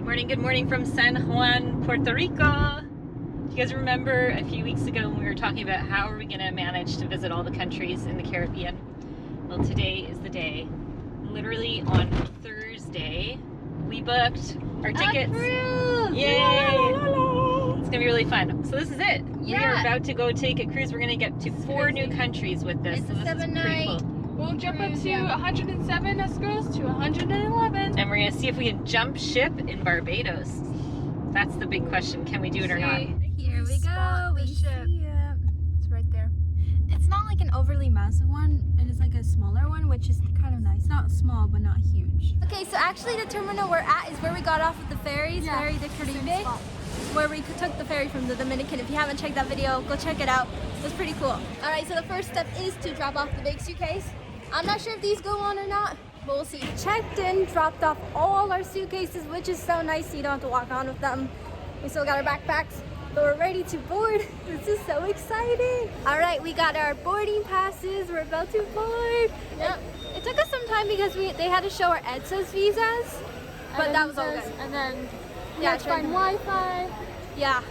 Good morning from San Juan, Puerto Rico. Do you guys remember a few weeks ago when we were talking about how are we going to manage to visit all the countries in the Caribbean? Well, today is the day. Literally on Thursday, we booked our tickets. Yay! La, la, la. It's going to be really fun. So this is it. Yeah. We are about to go take a cruise. We're going to get to 4 new countries with this. It's so this is pretty cool. We'll jump up to 107 us girls to 111. And we're going to see if we can jump ship in Barbados. That's the big question. Can we do it or not? Here we go. We see it. It's right there. It's not like an overly massive one. It is like a smaller one, which is kind of nice. Not small, but not huge. Okay, so actually the terminal we're at is where we got off of the ferries, Ferry de Caribe, where we took the ferry from the Dominican. If you haven't checked that video, go check it out. It was pretty cool. All right, so the first step is to drop off the big suitcase. I'm not sure if these go on or not, but we'll see. Checked in, dropped off all our suitcases, which is so nice. You don't have to walk on with them. We still got our backpacks, but we're ready to board. This is so exciting. All right, we got our boarding passes. We're about to board. Yep. It took us some time because they had to show our EDSA's visas, but that was all good. And then we had to find Wi-Fi. Yeah.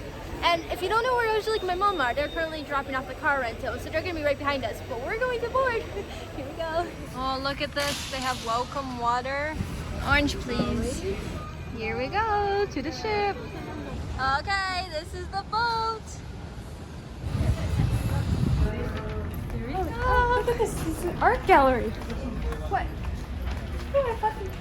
And if you don't know where Angelique and my mom are, they're currently dropping off the car rental, so they're gonna be right behind us. But we're going to board. Here we go. Oh, look at this. They have welcome water. Orange, please. Here we go to the ship. Okay, this is the boat. Here we go. Oh, look at this. This is an art gallery. What? Oh, I fucking...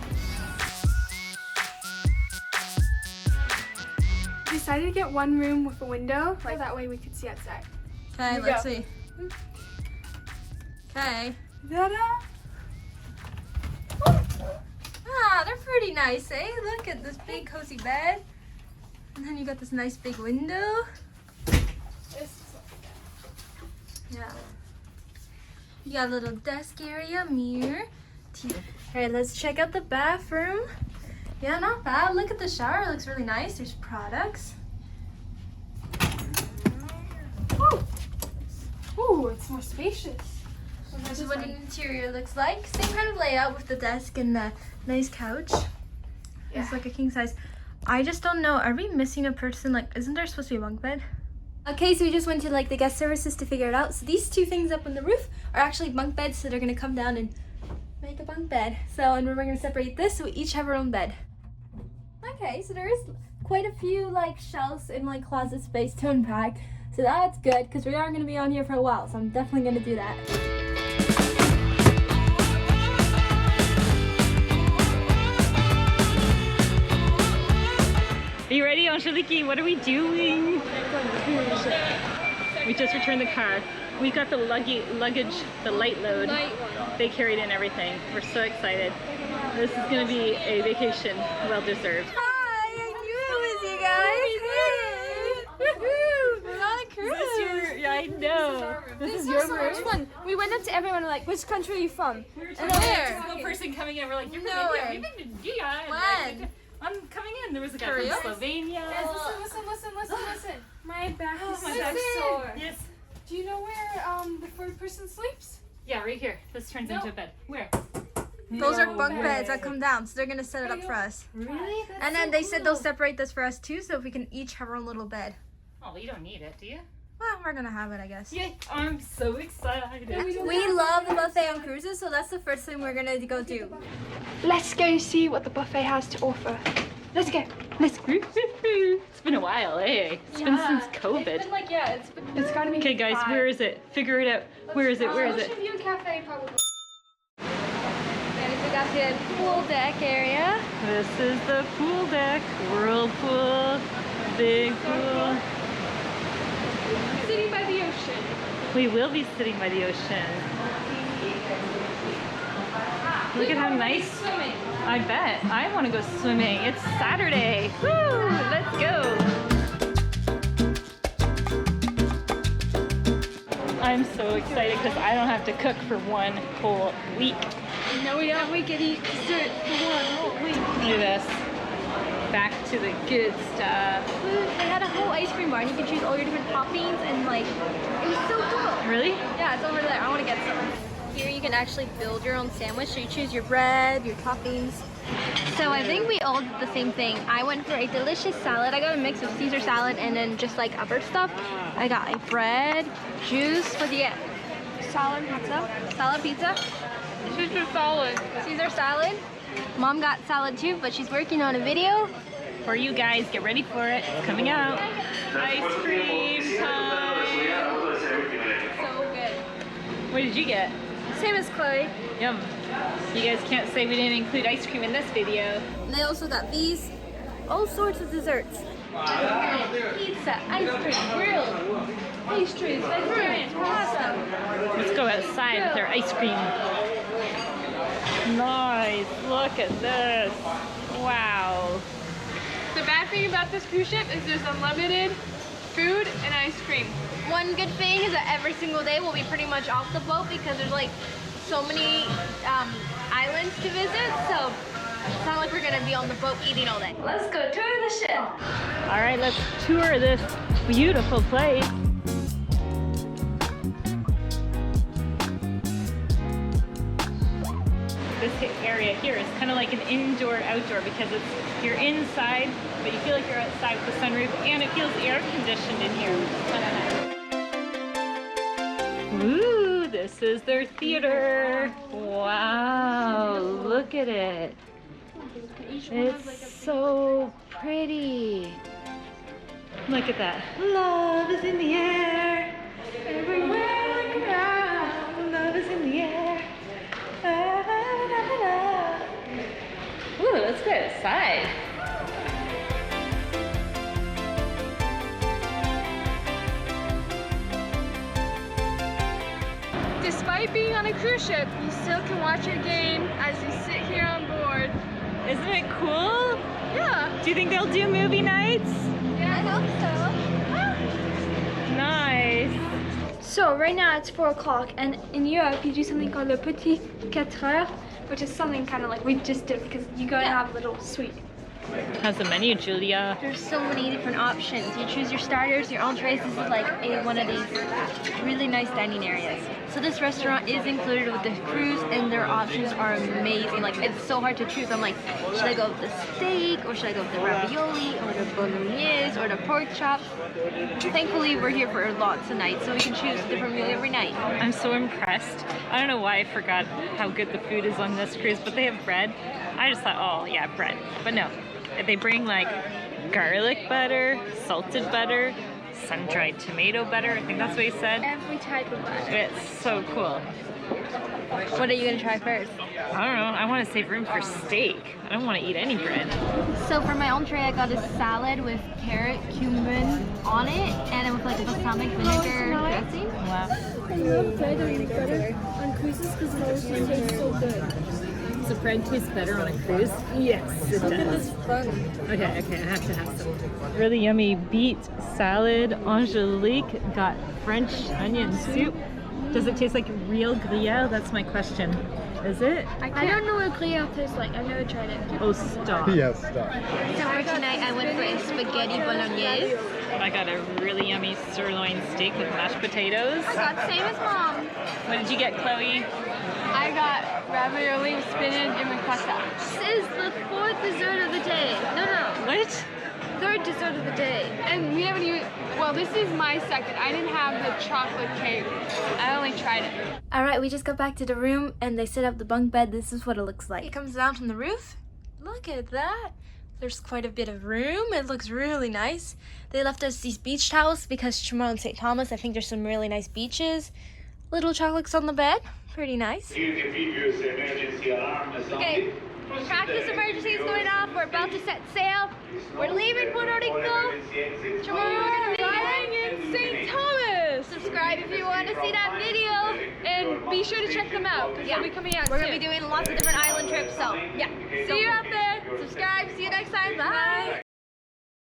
We decided to get one room with a window, like that way we could see outside. Okay, let's see. Okay. Ta-da! Ah, they're pretty nice, eh? Look at this big cozy bed. And then you got this nice big window. Yeah. You got a little desk area, mirror. Alright, let's check out the bathroom. Yeah, not bad. Look at the shower. It looks really nice. There's products. Ooh, it's more spacious. This is what the interior looks like. Same kind of layout with the desk and the nice couch. Yeah. It's like a king size. I just don't know. Are we missing a person? Like, isn't there supposed to be a bunk bed? Okay, so we just went to like the guest services to figure it out. So these two things up on the roof are actually bunk beds. So they're gonna come down and make a bunk bed. So, and we're gonna separate this so we each have our own bed. Okay, so there is quite a few like shelves in like closet space to unpack. So that's good because we are gonna be on here for a while. So I'm definitely gonna do that. Are you ready, Angelique? What are we doing? We just returned the car. We got the luggage, the light load. They carried in everything. We're so excited. This is going to be a vacation well deserved. Hi, I knew it was you guys. Hey. Woohoo! We're on a cruise. Yeah, I know. This is your so much fun. We went up to everyone like, which country are you from? And where? One person coming in, we're like, you're from India. We've been to India. When? I'm coming in. There was a guy from Slovenia. Guys, listen. My back is sore. Yes. Do you know where the fourth person sleeps? Yeah, right here. This turns into a bed. Where? Those are bunk beds that come down, so they're gonna set it up for us. Really? And then they said they'll separate this for us too, so if we can each have our own little bed. Oh, well, you don't need it, do you? Well, we're gonna have it, I guess. Yeah, I'm so excited. We love the buffet on cruises, so that's the first thing we're gonna go do. Let's go see what the buffet has to offer. Let's go. Let's go. It's been a while, eh? It's been since COVID. It's been like, it's gotta be. Okay, guys, where is it? Figure it out. Where is it? Where is it? Ocean View Cafe, probably. And we got the pool deck area. This is the pool deck. Whirlpool. Big pool. Sitting by the ocean. We will be sitting by the ocean. Look at how nice. Swimming. I bet. I want to go swimming. It's Saturday. Woo! Let's go. I'm so excited because I don't have to cook for 1 whole week. No, we don't. We can eat dessert for 1 whole week. Look at this. Back to the good stuff. They had a whole ice cream bar and you can choose all your different toppings and like, it was so cool. Really? Yeah, it's over there. I want to get some. Here you can actually build your own sandwich. So you choose your bread, your toppings. So I think we all did the same thing. I went for a delicious salad. I got a mix of Caesar salad and then just like other stuff. I got a bread, juice. What do you get? Salad pizza. Salad pizza. Caesar salad. Caesar salad. Mom got salad too, but she's working on a video. For you guys, get ready for it. It's coming out. Ice cream time. So good. What did you get? Same as Chloe. Yum. You guys can't say we didn't include ice cream in this video. And they also got these, all sorts of desserts. Pizza, ice cream, grilled, pastries, vegetarian, pasta. Let's go outside with our ice cream. Nice. Look at this. Wow. The bad thing about this cruise ship is there's unlimited food and ice cream. One good thing is that every single day we'll be pretty much off the boat because there's like so many islands to visit, so it's not like we're gonna be on the boat eating all day. Let's go tour the ship. All right, let's tour this beautiful place. This area here is kind of like an indoor-outdoor because you're inside, but you feel like you're outside with the sunroof, and it feels air-conditioned in here, which is kind of nice. Ooh, this is their theater. Wow, look at it. It's so pretty. Look at that. Love is in the air. Everywhere I look around, love is in the air. Da, da, da, da, da. Ooh, let's go outside. Despite being on a cruise ship, you still can watch your game as you sit here on board. Isn't it cool? Yeah. Do you think they'll do movie nights? I hope Nice. So right now it's 4 o'clock, and in Europe you do something called le Petit Quatre, which is something kind of like we just did because you go and have a little sweet. How's the menu, Julia? There's so many different options. You choose your starters, your entrees. This is like one of these really nice dining areas. So this restaurant is included with the cruise, and their options are amazing. Like, it's so hard to choose. I'm like, should I go with the steak, or should I go with the ravioli, or the bolognese, or the pork chops? Thankfully, we're here for lots of nights, so we can choose a different meal every night. I'm so impressed. I don't know why I forgot how good the food is on this cruise, but they have bread. I just thought, oh yeah, bread. But no, they bring like garlic butter, salted butter, sun-dried tomato butter. I think that's what he said. Every type of butter. It's so cool. What are you gonna try first? I don't know. I want to save room for steak. I don't want to eat any bread. So for my entree, I got a salad with carrot, cumin on it, and it with like balsamic vinegar dressing. Wow. I love bread and butter on cruises because it always tastes so good. So bread tastes better on a cruise? Yes, it does. Okay, I have to have some. Really yummy beet salad. Angelique got French onion soup. Does it taste like real gruyere? That's my question. Is it? I don't know what gruyere tastes like. I've never tried it. Oh, stop. Yes, stop. So for tonight, I went for a spaghetti bolognese. I got a really yummy sirloin steak with mashed potatoes. I got same as mom. What did you get, Chloe? I got ravioli with spinach and ricotta. This is the 4th dessert of the day. No. What? 3rd dessert of the day. And we haven't even, well, this is my second. I didn't have the chocolate cake. I only tried it. All right, we just got back to the room and they set up the bunk bed. This is what it looks like. It comes down from the roof. Look at that. There's quite a bit of room. It looks really nice. They left us these beach towels because tomorrow in St. Thomas, I think there's some really nice beaches. Little chocolates on the bed. Pretty nice. Okay, practice emergency is going off. We're about to set sail. We're leaving Puerto Rico. Tomorrow we're going to be flying in St. Thomas! Subscribe if you want to see that video. And be sure to check them out because they'll be coming out We're soon. going to be doing lots of different island trips, so yeah. See you out there! Subscribe. See you next time. Bye.